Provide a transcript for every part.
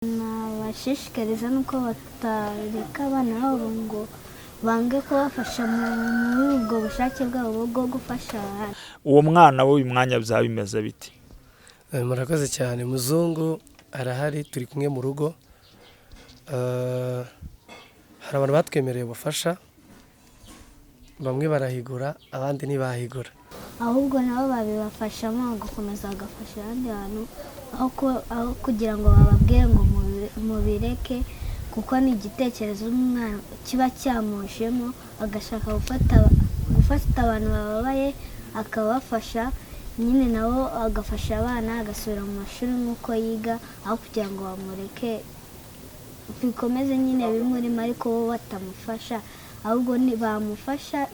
nabashishikariza nuko batareka abana babo ngo bange kubafasha muri ubwo bushake bwabo bwo gufasha abana. Uwo mwana w'uyu mwanya byaba bimeze biti? Murakoze cyane. Muzungu arahari, turi kumwe mu rugo. Hari abantu batwemereye ubufasha, bamwe barahigura abandi ntibahigura, ahubwo nabo babibafashamo gukomeza bagafasha abandi bantu aho kugira ngo bababwire ngo mubireke, kuko ni igitekerezo umwana kiba cyamujemo agashaka gufata abantu bababaye akabafasha, nyine nabo agafasha abana agasubira mu mashuri nk'uko yiga, aho kugira ngo bamureke bikomeze nyine bimurimo ariko bo batamufasha, ahubwo bamufasha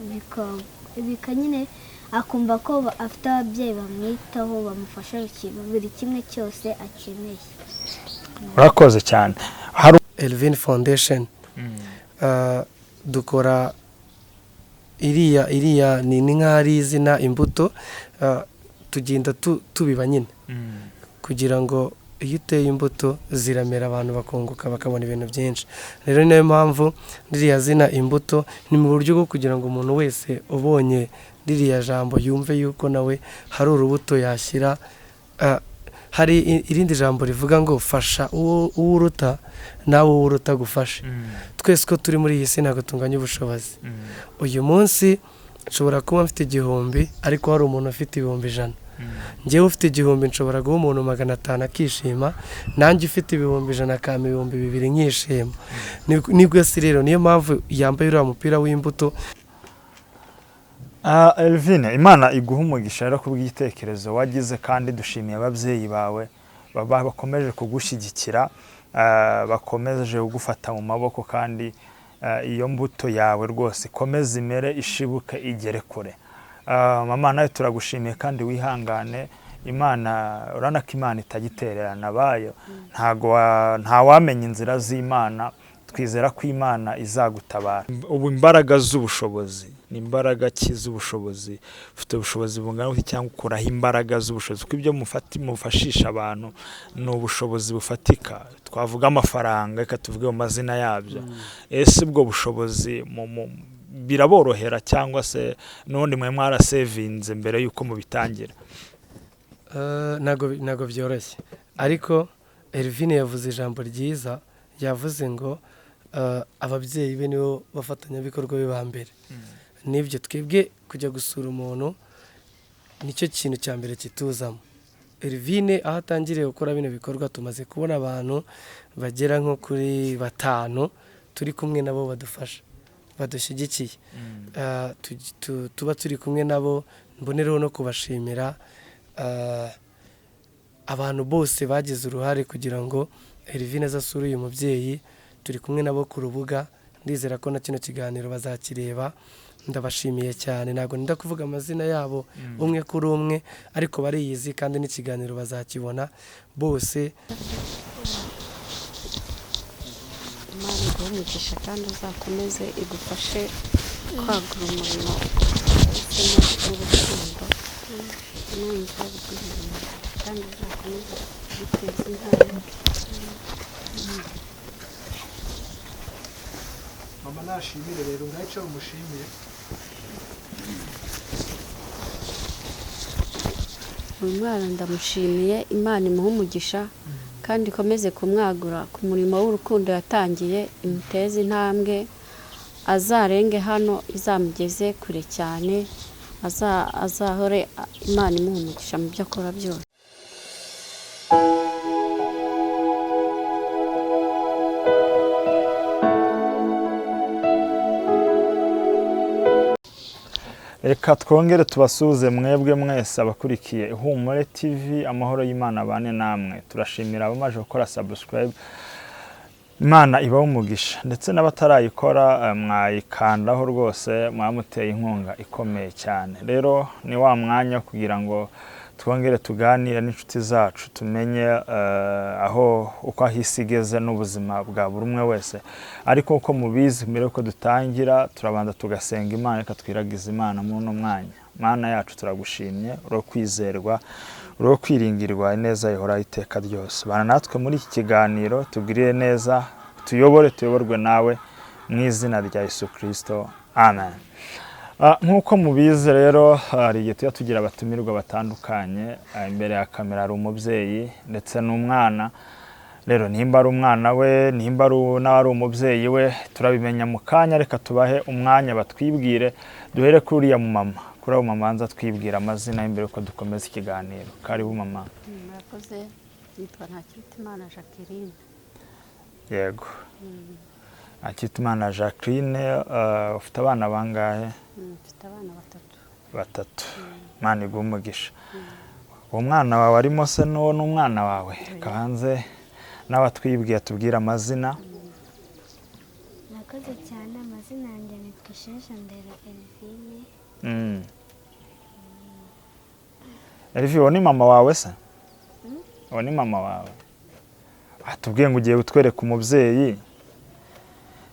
bika nyine akumva ko afite ababyeyi bamwitaho bamufasha buri kimwe cyose akeneye. Urakoze cyane. Elvin Foundation dukora iriya ni nk'ari izina imbuto, tugenda tubiba nyine kugira ngo iyo uteye imbuto ziramera abantu bakunguka bakabona ibintu byinshi. Rero niyo mpamvu ririya zina imbuto ni mu buryo bwo kugira ngo umuntu wese ubonye ririya jambo yumve yuko nawe hari urubuto yashyira. Hari irindi jambo rivuga ngo fasha uwo uruta nawe uwo uruta gufasha. Twese ko turi muri iyi si ntabwo tunganya ubushobozi. Uyu munsi nshobora kuba mfite 1,000 ariko hari umuntu ufite 1,100. Njyewe ufite 1,000 nshobora guha umuntu 500 akishima, nanjye ufite 1,100 akampa 2,000 nkishima. Nibwo si rero niyo mpamvu yambaye uriya mupira w'imbuto. Elvin, Imana iguha umugisha rero kubw'igitekerezo wagize, kandi dushimiye ababyeyi bawe bakomeje kugushyigikira, bakomeje kugufata mu maboko, kandi iyo mbuto yawe rwose ikomeze imere, ishibuke, igere kure. Mama nawe turagushimiye kandi wihangane. Imana urana ko Imana itagitererana bayo, nta wamenya inzira z'Imana. Twizera ko Imana izagutabara. Ubu imbaraga z'ubushobozi ni imbaraga z'ubushobozi, ufite ubushobozi bungana iki cyangwa ukuraho imbaraga z'ubushobozi, kuko ibyo mufashisha abantu ni ubushobozi bufatika. Twavuga amafaranga, reka tuvuge mu mazina yabyo. Ese ubwo bushobozi biraborohera cyangwa se n'ubundi mwe mwarasevinze mbere yuko mubitangira? Ntago byoroshye, ariko Elvin yavuze ijambo ryiza, yavuze ngo ababyeyi be nibo bafatanyabikorwa be ba mbere. Nibyo twebwe kujya gusura umuntu nicyo kintu cya mbere kituzamo. Elvin aho atangiriye gukora bino bikorwa tumaze kubona abantu bagera nko kuri 5 turi kumwe nabo badufasha, badushyigikiye. Tuba turi kumwe nabo, mbonereho no kubashimira abantu bose bagize uruhare kugira ngo Elvin azasure uyu mubyeyi. Turi kumwe nabo ku rubuga, ndizera ko na kino kiganiro bazakireba. Ndabashimiye cyane, ntabwo nda kuvuga amazina yabo umwe kuri umwe, ariko bariyizi kandi n'ikiganiro bazakibona bose. Imana iguhe umugisha kandi uzakomeze igufashe kwagura umurimo w'urukundo n'umva bw'ibintu, kandi uzakomeze guteza intambwe. Mama nashimire rero, ngaho umushimire. Uyu mwana ndamushimiye, Imana imuhe umugisha kandi ikomeze kumwagura ku murimo w'urukundo yatangiye, imuteze intambwe, azarenge hano, izamugeze kure cyane, azahore Imana imuhe umugisha mu byo akora byose. Reka twongere tubasuhuze mwebwe mwese abakurikiye Ihumure TV, amahoro y'Imana bane namwe. Turashimira abamaje gukora subscribe, Imana ibahe umugisha, ndetse n'abatarayikora mwayikandaho rwose, mwamuteye inkunga ikomeye cyane. Rero ni wa mwanya kugira ngo twongere tuganire n'inshuti zacu, tumenye aho uko ahisigeze n'ubuzima bwa buri umwe wese. Ariko uko mubizi, mbere ko dutangira turabanza tugasenga Imana, reka twiragize Imana muri no mwanya. Mana yacu turagushimye, uro kwizerwa, uri uwo kwiringirwa, ineza ihoraho iteka ryose. Bana natwe muri iki kiganiro, tugirire neza, tuyoborwe nawe mu izina rya Yesu Kristo, amen. Nk'uko mubizi rero, hari igihe tujya tugira abatumirwa batandukanye. Imbere ya kamera hari umubyeyi ndetse n'umwana. Rero nimba ari umwana we, nimba ari umubyeyi we, turabimenya mu kanya. Reka tubahe umwanya batwibwire. Duhere kuri uriya mumama, kuri abo mama banza twibwira amazina imbere ko dukomeza ikiganiro. Karibu mama. Murakoze, nitwa Ntakirutimana Jacqueline. Yego. Ntakirutimana Jacqueline, ufite abana bangahe? Mfite abana batatu. Imana iguhe umugisha. Uwo mwana wawe arimo se n'uwo n'umwana wawe? Kanze nawe twibwiye, tubwire amazina. Nakoze cyane. Amazina yanjye nitwa Isheshandera Elvine. Elvine, uwo ni mama wawe se? Uwo ni mama wawe? Tubwiye ngo ugiye utwereka umubyeyi,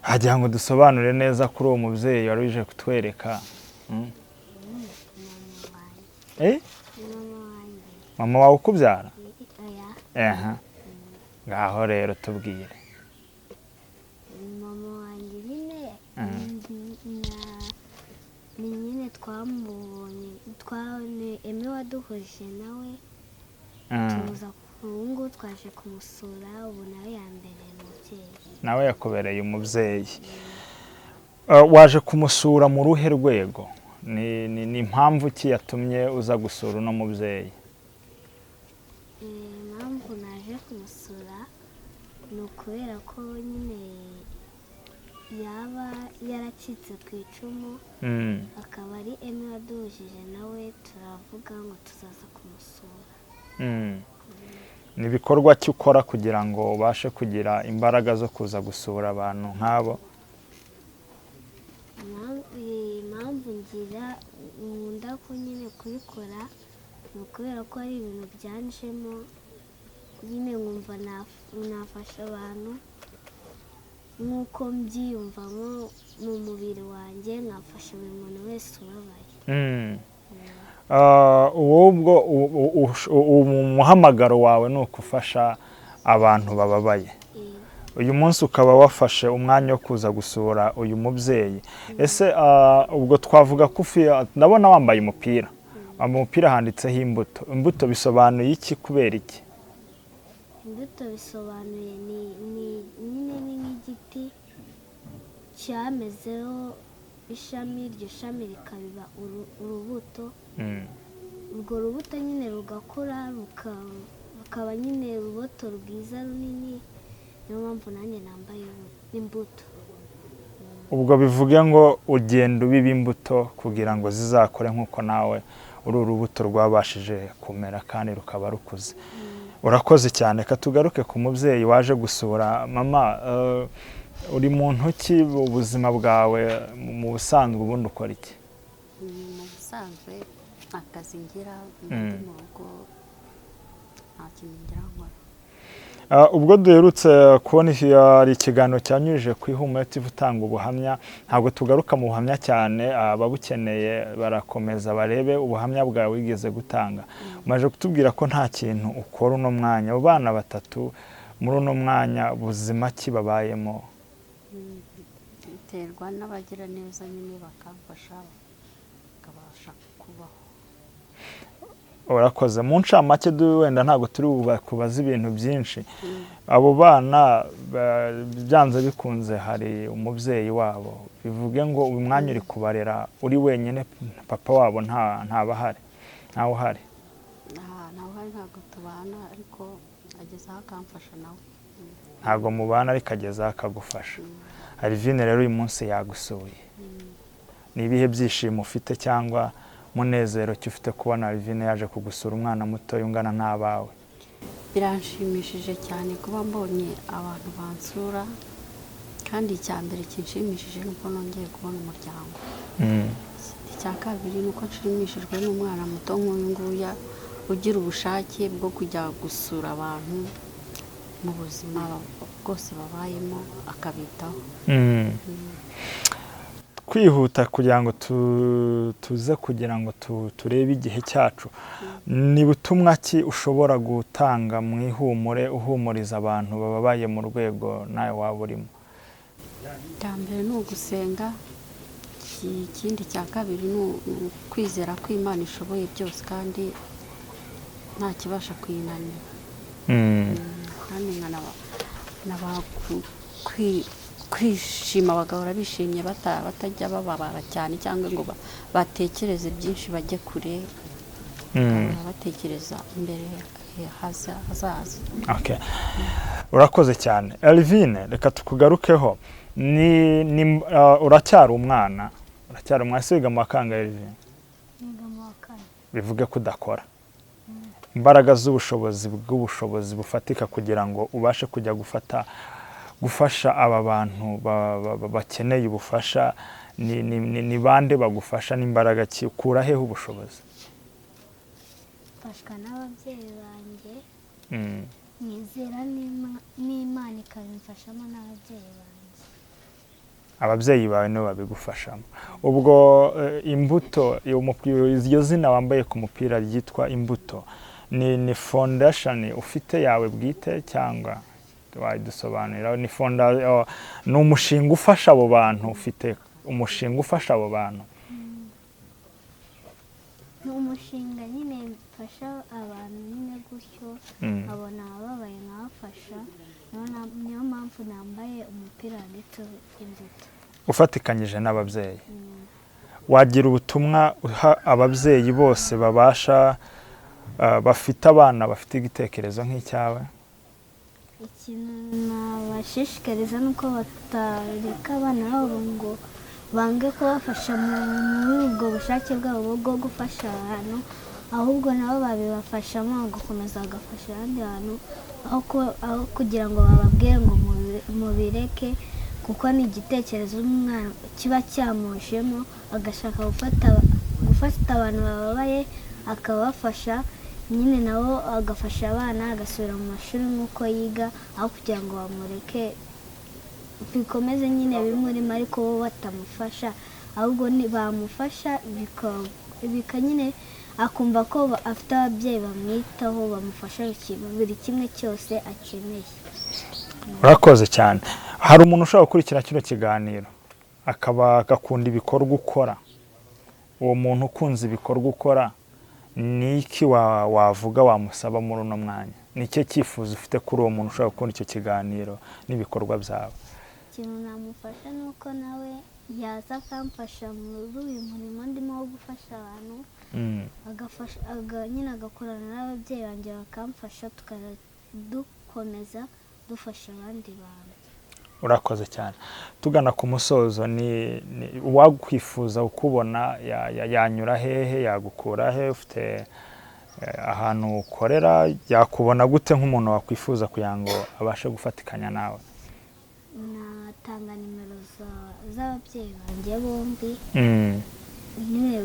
hagira ngo dusobanure neza kuri uwo mubyeyi wari uje kutwereka. Mama wawe ukubyara? Ngaho rero tubwire. Mama wanjye nyine ni nyine twamubonye, Eme waduhuje nawe, tuza ubu twaje kumusura, ubu nawe yambereye umubyeyi. Nawe yakubereye umubyeyi. Waje kumusura mu ruhe rwego? Ni impamvu ki yatumye uza gusura uno mubyeyi? Impamvu naje kumusura ni ukubera ko nyine yaba yaracitse ku icumu, akaba ari Eme waduhuje nawe, turavuga ngo tuzaza kumusura. Ni ibikorwa ki ukora kugira ngo ubashe kugira imbaraga zo kuza gusura abantu nk'abo? Impamvu nkunda ko nyine kubikora ni ukubera ko ari ibintu byanjemo, nyine nkumva nafasha abantu nk'uko mbyiyumvamo mu mubiri wanjye, nkafasha buri muntu wese ubabaye. Umuhamagaro wawe ni ukufasha abantu bababaye. Uyu munsi ukaba wafashe umwanya wo kuza gusura uyu mubyeyi. Ese ubwo twavuga ko ndabona wambaye umupira. Umupira handitseho imbuto. Imbuto bisobanuye iki, kubera iki? Imbuto bisobanuye ni nk'igiti cyamezeho ishami, iryo shami rikabiba urubuto. Urwo rubuto nyine rugakura, rukaba nyine urubuto rwiza runini. Niyo mpamvu nanjye nambaye imbuto. Ubwo bivuge ngo ugenda ubiba imbuto kugira ngo zizakore nk'uko nawe uri urubuto rwabashije kumera kandi rukaba rukuze. Urakoze cyane. Katugaruke ku mubyeyi waje gusura. Mama, uri muntu ki? Ubuzima bwawe mu busanzwe ubundi ukora iki? Mu busanzwe akazi ngira ndi mu rugo, nta kintu ngira nkora. Ubwo duherutse kubona hari ikiganiro cyanyujije ku Ihumure TV utanga ubuhamya, ntabwo tugaruka mu buhamya cyane. Ababukeneye barakomeza barebe ubuhamya bwawe wigeze gutanga. Umaze kutubwira ko nta kintu ukora uno mwanya. Abo bana batatu muri uno mwanya buzima ki babayemo? Biterwa n'abagira neza nyine bakamfasha bakabasha kubaho. Urakoze. Mu ncamake wenda ntabwo turi kubaza ibintu byinshi. Abo bana byanze bikunze hari umubyeyi wabo. Bivuge ngo uyu mwanya uri kubarera uri wenyine, papa wabo ntabahari, ntawe uhari? Ntabwo tubana, ariko agezeho akamfasha nawe. Ntabwo mubana ariko agezeho akagufasha. Elvine rero uyu munsi yagusuye. Ni ibihe byishimo ufite cyangwa munezero ki ufite kubona Elvine yaje kugusura, umwana muto ungana n'abawe? Biranshimishije cyane kuba mbonye abantu bansura, kandi icya mbere kinshimishije ni uko nongeye kubona umuryango. Icya kabiri ni uko nshimishijwe n'umwana muto nk'uyu nguyu ugira ubushake bwo kujya gusura abantu mu buzima bwose babayemo akabitaho. kwihuta kugira ngo tuze kugira ngo turebe igihe cyacu. Ni butumwa ki ushobora gutanga mu ihumure uhumuriza abantu bababaye mu rwego nawe waba urimo? mbere ni ugusenga, ikindi cya kabiri ni ukwizera ko Imana ishoboye byose kandi nta kibasha kuyinanira. Kandi kwishima bagahora bishimye batajya bababara cyane cyangwa ngo batekereze byinshi bajye kure, batekereza imbere hazaza. Okay. Urakoze cyane. Elvine, reka tukugarukeho. Uracyari umwana siga mu makanga Elvine? Niga mu wa kane. Bivuge ko udakora. Imbaraga z'ubushobozi bufatika kugira ngo ubashe kujya gufasha aba bantu bakeneye ubufasha, ni bande bagufasha, n'imbaraga ki ukura hehe ubushobozi? Mfashwa n'ababyeyi banjye, nizera n'Imana ikabimfashamo n'ababyeyi banjye. Ababyeyi bawe nibo babigufashamo. Ubwo Imbuto, iryo zina wambaye ku mupira ryitwa Imbuto, ni foundation ufite yawe bwite cyangwa wayidusobanurira? Ni umushinga ufasha abo bantu, ufite umushinga ufasha abo bantu? Ni umushinga nyine mfasha abantu nyine gutyo, abona ababaye nkabafasha, niyo mpamvu nambaye umupira wanditseho Imbuto. Ufatikanyije n'ababyeyi. Wagira ubutumwa uha ababyeyi bose babasha bafite abana bafite igitekerezo nk'icyawe? Ikintu nabashishikariza nuko batareka abana babo ngo bange kubafasha muri ubwo bushake bwabo bwo gufasha abantu, ahubwo nabo babibafashamo gukomeza bagafasha abandi bantu, aho kugira ngo bababwire ngo mubireke, kuko ni igitekerezo umwana kiba cyamujemo, agashaka gufata abantu bababaye akabafasha, nyine nabo agafasha abana, agasubira mu mashuri nk'uko yiga, aho kugira ngo bamureke bikomeze nyine bimurimo ariko bo batamufasha, ahubwo bamufasha bika nyine akumva ko afite ababyeyi bamwitaho, bamufasha buri kimwe cyose akeneye. Urakoze cyane. Hari umuntu ushobora gukurikira kino kiganiro akaba agakunda ibikorwa ukora? Uwo muntu ukunze ibikorwa ukora, ni iki wavuga wamusaba muri uno mwanya? Ni cyo cyifuzo ufite kuri uwo muntu ushobora gukunda icyo kiganiro n'ibikorwa byawe? Ikintu namufasha ni uko nawe yaza akamfasha muri uyu murimo ndimo wo gufasha abantu, nyine agakorana n'ababyeyi banjye bakamfasha, tukajya dukomeza dufasha abandi bantu. Urakoze cyane. Tugana ku musozo, ni uwakwifuza ukubona yanyura hehe, yagukura he? Ufite ahantu ukorera, yakubona gute nk'umuntu wakwifuza kugira ngo abashe gufatikanya nawe? Natanga nimero z'ababyeyi banjye bombi, nyine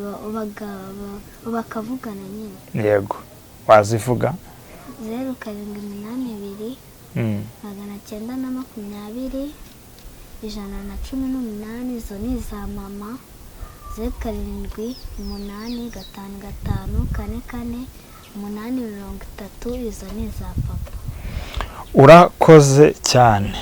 bakavugana nyine. Yego, wazivuga? 0782 920 118, izo ni iza mama. 0788 55 843, izo ni iza papa. Urakoze cyane.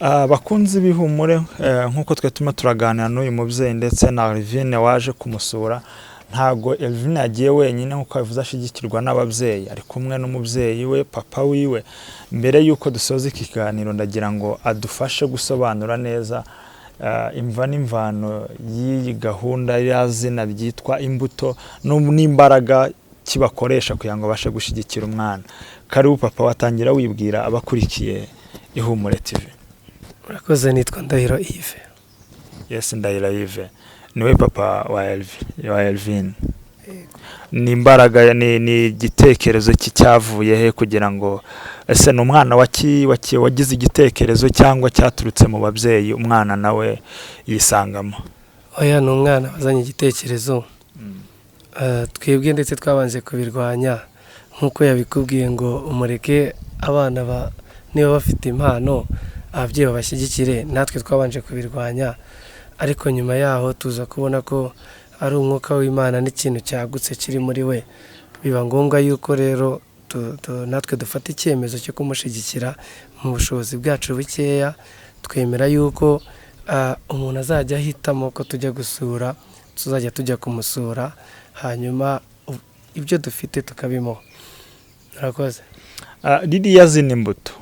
Bakunzi b'ihumure, nk'uko twe turimo turaganira n'uyu mubyeyi ndetse na Elvine waje kumusura, ntago Elvine yagiye wenyine nk'uko bivuze, ashigikirwa n'ababyeyi, ari kumwe n'umubyeyi we, papa wiwe. Mbere y'uko dusoza iki kiganiro, ndagira ngo adufashe gusobanura neza imva n'imvano y'iyi gahunda y'azina ryitwa Imbuto n'imbaraga kibakoresha kugira ngo bashe gushyigikira umwana. Karibu papa, watangira wibwira abakurikiye Ihumure TV. Urakoze, nitwa Ndahiro Yves. Yes, Ndahiro Yves. Niwe papa wa Elvine. Ni imbaraga, ni igitekerezo cyavuye he kugira ngo ese n'umwana wagize igitekerezo cyangwa cyaturutse mu babyeyi umwana nawe yisangamo? Oya, ni umwana wazanye igitekerezo. Twebwe ndetse twabanje kubirwanya nk'uko yabikubwiye ngo umureke abana niba bafite impano ababyeyi babashyigikire. Natwe twabanje kubirwanya ariko nyuma yaho tuza kubona ko ari umwuka w'Imana n'ikintu cyagutse kiri muri we, biba ngombwa yuko rero natwe dufata icyemezo cyo kumushyigikira mu bushobozi bwacu bukeya. Twemera yuko umuntu azajya ahitamo ko tujya gusura, tuzajya tujya kumusura, hanyuma ibyo dufite tukabimuha. Murakoze. Ririya zina imbuto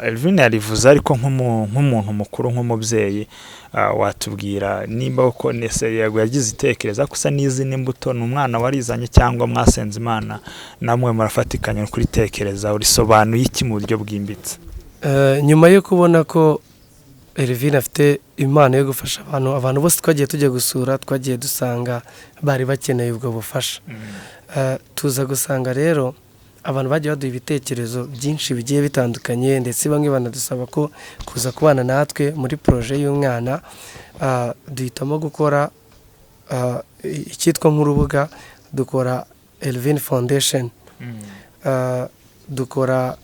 Elvin yarivuze, ariko nk'umuntu mukuru, nk'umubyeyi, watubwira nimba uko yego yagize itekereza gusa n'izina imbuto ni umwana warizanye cyangwa mwasenze Imana namwe murafatikanya kuri tekereza, urisobanuye iki mu buryo bwimbitse? Nyuma yo kubona ko Elvin afite impano yo gufasha abantu bose twagiye tujya gusura, twagiye dusanga bari bakeneye ubwo bufasha. Tuza gusanga rero abantu bagiye baduha ibitekerezo byinshi bigiye bitandukanye, ndetse bamwe banadusaba ko kuza kubana natwe muri proje y'umwana. Duhitamo gukora icyitwa nk'urubuga, dukora Elvin Foundation. Dukora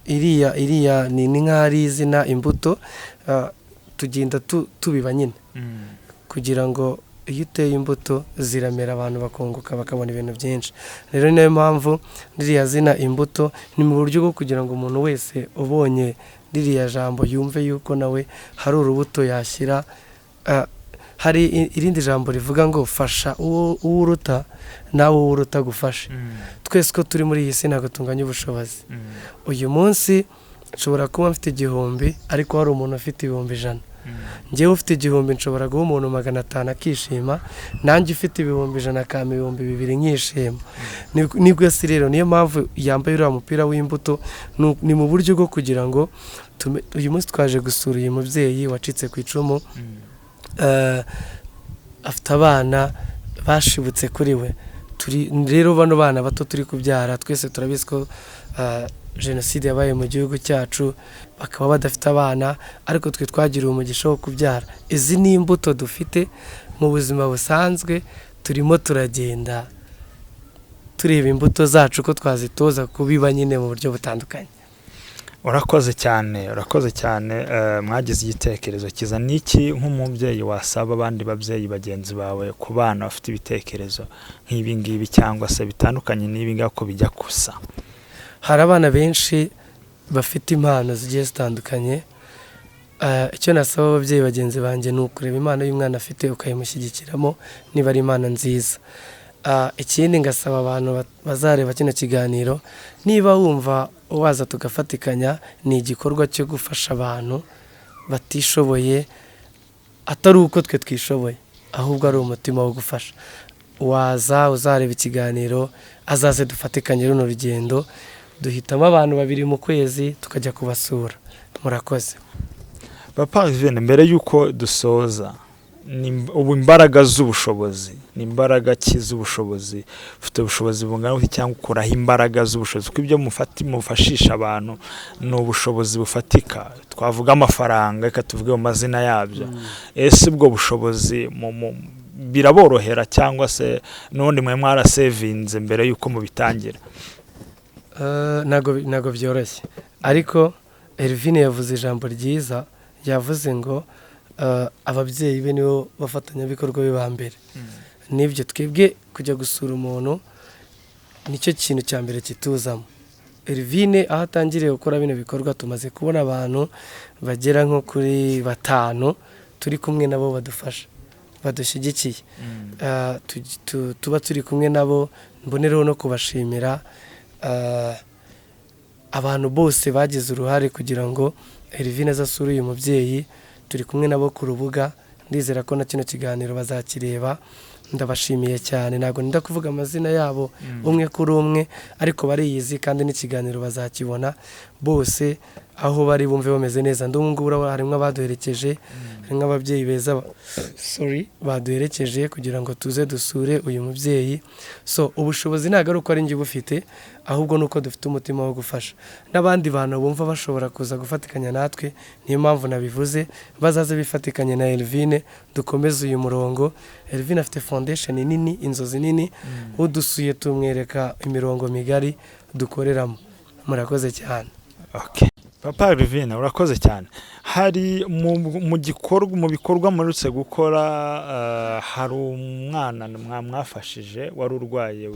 iriya ni nk'ari izina imbuto, tugenda tubiba nyine kugira ngo iyo uteye imbuto ziramera, abantu bakunguka bakabona ibintu byinshi. Rero niyo mpamvu ririya zina imbuto ni mu buryo bwo kugira ngo umuntu wese ubonye ririya jambo yumve yuko nawe hari urubuto yashyira. Hari irindi jambo rivuga ngo fasha uwo uruta nawe uwo uruta gufasha. Twese ko turi muri iyi si ntabwo tunganya ubushobozi. Uyu munsi nshobora kuba mfite 1,000 ariko hari umuntu afite 100,000. Njyewe ufite 1,000 nshobora guha umuntu 500 akishima, nanjye ufite 100,000 akama 2,000 nkishima. Nibwo si rero niyo mpamvu yambaye uriya mupira w'imbuto, ni mu buryo bwo kugira ngo uyu munsi twaje gusura uyu mubyeyi wacitse ku icumu. Afite abana bashibutse kuri we. Rero bano bana bato turi kubyara, twese turabizi ko jenoside yabaye mu gihugu cyacu, bakaba badafite abana, ariko twe twagiriye umugisha wo kubyara. Izi ni imbuto dufite mu buzima busanzwe, turimo turagenda tureba imbuto zacu ko twazitoza kubiba nyine mu buryo butandukanye. Urakoze cyane. Mwagize igitekerezo kiza n'iki nk'umubyeyi wasaba abandi babyeyi bagenzi bawe ku bana bafite ibitekerezo nk'ibi ngibi cyangwa se bitandukanye n'ibi ngaho ko bijya gusa? Hari abana benshi bafite impano zigiye zitandukanye. Icyo nasaba ababyeyi bagenzi banjye ni ukureba impano y'umwana afite ukayimushyigikiramo niba ari impano nziza. Ikindi ngasaba abantu bazareba kino kiganiro, niba wumva waza tugafatikanya, ni igikorwa cyo gufasha abantu batishoboye, atari uko twe twishoboye, ahubwo ari umutima wo gufasha. Waza uzareba ikiganiro, azaze dufatikanye runo rugendo. Duhitamo abantu 2 mu kwezi tukajya kubasura. Murakoze. Papa Elvin, mbere yuko dusoza, ubu imbaraga z'ubushobozi ni imbaraga z'ubushobozi, ufite ubushobozi bungana iki cyangwa ukuraho imbaraga z'ubushobozi? Kuko ibyo mufashisha abantu ni ubushobozi bufatika, twavuga amafaranga, reka tuvuge mu mazina yabyo. Ese ubwo bushobozi biraborohera cyangwa se n'ubundi mwe mwarasevinze mbere yuko mubitangira? Ntago byoroshye, ariko Elvin yavuze ijambo ryiza, yavuze ngo ababyeyi be nibo bafatanyabikorwa be ba mbere. Nibyo twebwe kujya gusura umuntu nicyo kintu cya mbere kituzamo. Elvin aho atangiriye gukora bino bikorwa, tumaze kubona abantu bagera nko kuri 5 turi kumwe nabo badufasha, badushyigikiye. Tuba turi kumwe nabo, mbonereho no kubashimira abantu bose bagize uruhare kugira ngo Elvin azasure uyu mubyeyi. Turi kumwe nabo ku rubuga, ndizera ko na kino kiganiro bazakireba. Ndabashimiye cyane, ntabwo nda kuvuga amazina yabo umwe kuri umwe, ariko bariyizi kandi n'ikiganiro bazakibona bose aho bari bumve bameze neza. Ndumva harimo abaduherekeje, harimo ababyeyi beza baduherekeje kugira ngo tuze dusure uyu mubyeyi. So ubushobozi ntabwo ari uko ari njye bufite, ahubwo nuko dufite umutima wo gufasha n'abandi bantu bumva bashobora kuza gufatikanya natwe. Niyo mpamvu nabivuze, bazaze bifatikanye na Elvin, dukomeze uyu murongo. Elvin afite foundation nini, inzozi nini, udusuye tumwereka imirongo migari dukoreramo. Murakoze cyane. Okay. Papa Elvin, urakoze cyane. hari mu bikorwa murutse gukora hari umwana mwafashije wari urwaye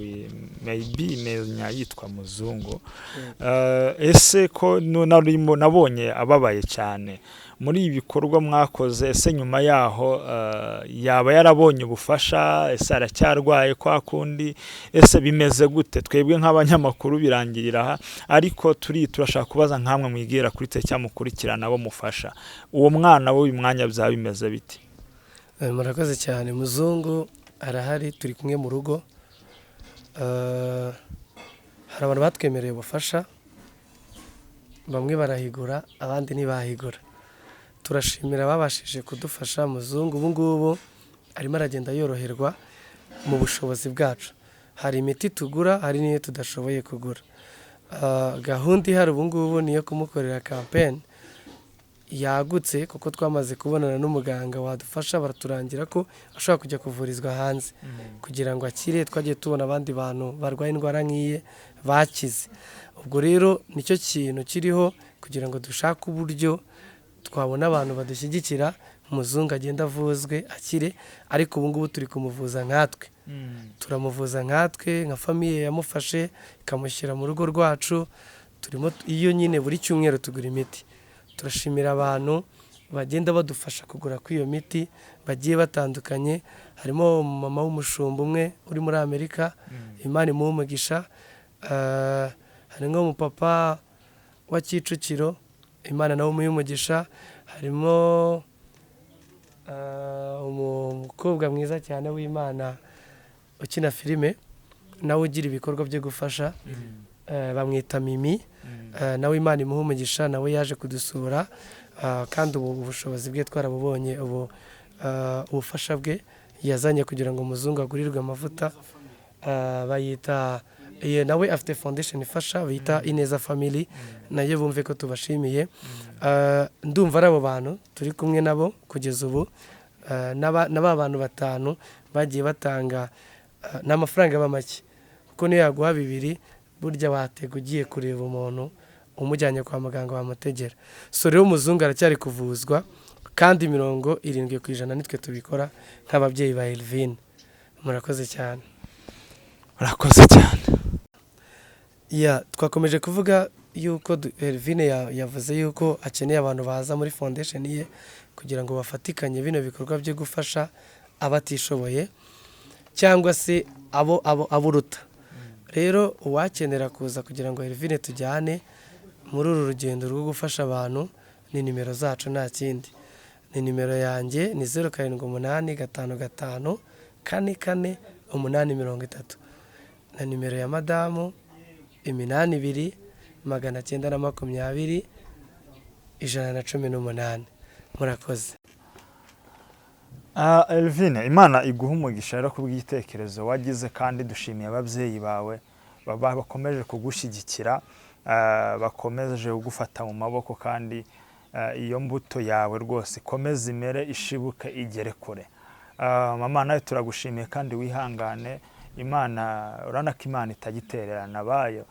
maybe menya yitwa Muzungu ese ko nabonye ababaye cyane muri ibi bikorwa mwakoze ese nyuma yaho yaba yarabonye ubufasha ese aracyarwaye kwa kundi ese bimeze gute twebwe nk'abanyamakuru birangirira aha ariko turashaka kubaza nkamwe mwigera kuri te cyamukurikirana bo mufasha uwo mwana we uyu mwanya byaba bimeze biti murakoze cyane Muzungu arahari turi kumwe mu rugo hari abantu batwemereye ubufasha bamwe barahigura abandi ntibahigura turashimira babashije kudufasha Muzungu ubu ngubu arimo aragenda yoroherwa mu bushobozi bwacu hari imiti tugura hari n'iyo tudashoboye kugura gahunda ihari ubu ngubu niyo kumukorera campaign yagutse kuko twamaze kubonana n'umuganga wadufasha baraturangira ko ashobora kujya kuvurizwa hanze kugira ngo akire twagiye tubona abandi bantu barwaye indwara nk'iye bakize ubwo rero nicyo kintu kiriho kugira ngo dushake uburyo twabona abantu badushyigikira Muzungu agenda avuzwe akire ariko ubu ngubu turi kumuvuza nkatwe turamuvuza nkatwe nka famiye yamufashe ikamushyira mu rugo rwacu turimo iyo nyine buri cyumweru tugura imiti turashimira abantu bagenda badufasha kugura kw'iyo miti bagiye batandukanye harimo mama w'umushumba umwe uri muri Amerika Imana imuhe umugisha harimo umupapa wa Kicukiro Imana nawe umuhe umugisha harimo umukobwa mwiza cyane w'Imana ukina filime nawe ugira ibikorwa byo gufasha bamwita Mimi nawe Imana imuhe umugisha nawe yaje kudusura kandi ubu ubushobozi bwe twarabubonye ubu ubufasha bwe yazanye kugira ngo Muzungu agurirwe amavuta bayita nawe afite foundation ifasha bita Ineza Family nayo bumve ko tubashimiye ndumva ari abo bantu turi kumwe nabo kugeza ubu n'aba bantu batanu bagiye batanga n'amafaranga y'amake kuko niyo yaguha 2 burya watega ugiye kureba umuntu umujyanye kwa muganga wamutegera so rero Muzungu aracyari kuvuzwa kandi 70% nitwe tubikora nk'ababyeyi ba Elvine murakoze cyane murakoze cyane twakomeje kuvuga yuko Elvine yavuze yuko akeneye abantu baza muri foundation ye kugira ngo bafatikanye bino bikorwa byo gufasha abatishoboye cyangwa se aburuta rero uwakenera kuza kugira ngo Elvine tujyane muri uru rugendo rwo gufasha abantu ni nimero zacu nta kindi ni nimero yanjye ni 0785554430 na nimero ya madamu 82 murakoze Elvine Imana iguha umugisha rero kubw'igitekerezo wagize kandi dushimiye ababyeyi bawe bakomeje kugushyigikira bakomeje kugufata mu maboko kandi iyo mbuto yawe rwose ikomeze imere ishibuke igere kure mama nawe turagushimiye kandi wihangane Imana urana ko Imana itagitererana bayo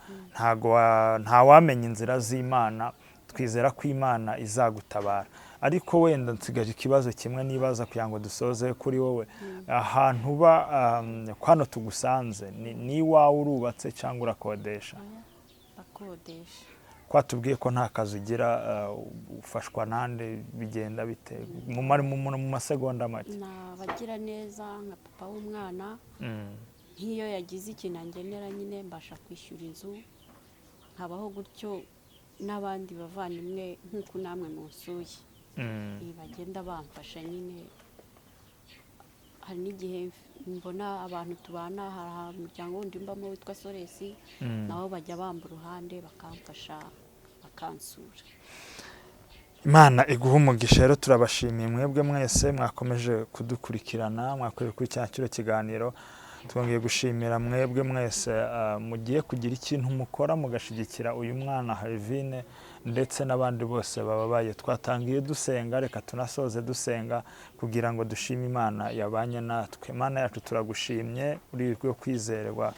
nta wamenya inzira z'Imana twizera ko Imana izagutabara ariko wenda nsigaje ikibazo kimwe nibaza kugira ngo dusoze kuri wowe ahantu uba kwano tugusanze ni wawe urubatse cyangwa urakodesha akodesha kwatubwiye ko nta kazi ugira ufashwa nande bigenda bite mu masegonda make nabagira neza nka papa w'umwana nk'iyo yagize ikintu angenera nyine mbasha kwishyura inzu nkabaho gutyo n'abandi bavandimwe nk'uko namwe munsuye bagenda bamfasha nyine hari n'igihe mbona abantu tubana hari umuryango wundi mbamo witwa Soresi nabo bajya bamba uruhande bakamfasha bakansura Imana iguha umugisha rero turabashimiye mwebwe mwese mwakomeje kudukurikirana mwakoreye kuri cya kiganiro twongeye gushimira mwebwe mwese mugiye kugira ikintu mukora mugashigikira uyu mwana Elvine ndetse n'abandi bose bababaye twatangiye dusenga reka tunasoze dusenga kugira ngo dushime Imana yabanye natwe Imana yacu turagushimye uri rwo kwizerwa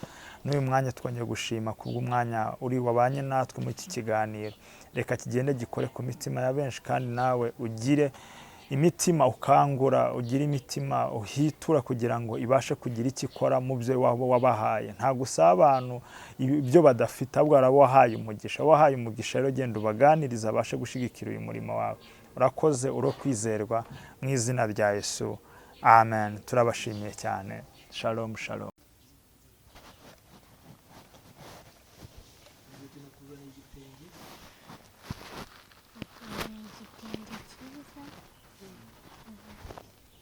n'uyu mwanya twongeye gushima kubw'umwanya uri wabanye natwe mu iki kiganiro reka kigende gikore ku mitima ya benshi, kandi nawe ugire imitima ukangura, ugira imitima uhitura kugira ngo ibashe kugira icyo ikora mu byo wabahaye. Ntabwo usaba abantu ibyo badafite, ahubwo wahaye umugisha. Wahaye umugisha rero genda ubaganiriza abashe gushyigikira uyu murimo wawe. Urakoze, uro kwizerwa mu izina rya Yesu, amen. Turabashimiye cyane. Shalom shalom.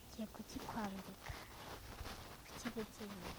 Ngiye kukikwambika kukigekereza.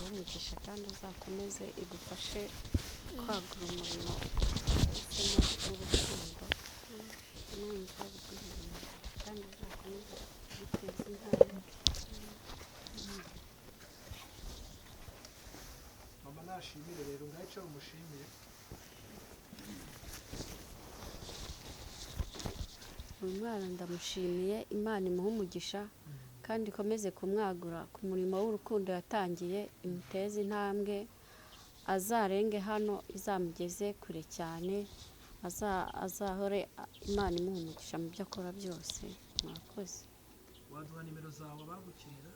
umugisha kandi uzakomeze igufashe kwagura umurimo wahisemo w'urukundo n'umva bw'ibintu kandi uzakomeze guteza intambwe. Mama nashimire rero ngaho umushimire. uyu mwana ndamushimiye, Imana imuhe umugisha kandi ikomeze kumwagura ku murimo w'urukundo yatangiye, imuteze intambwe, azarenge hano izamugeze kure cyane, azahore Imana imuhe umugisha mu byo akora byose. Mwakoze. Waduha nimero zawe bagukinira?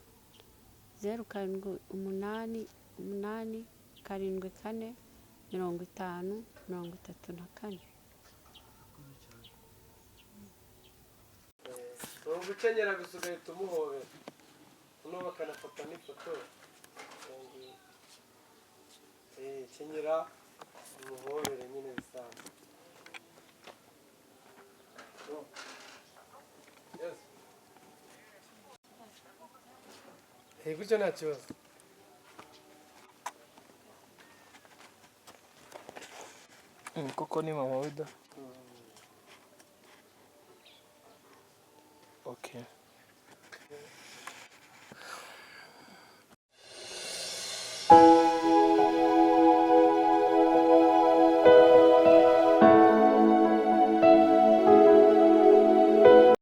0788745034. Ugukenyera gusa ugahita umuhobera, noneho bakanafata n'ifoto. Kenyera umuhobere nyine bisanzwe. Gutyo nta kibazo. Koko ni mama wida. Okay.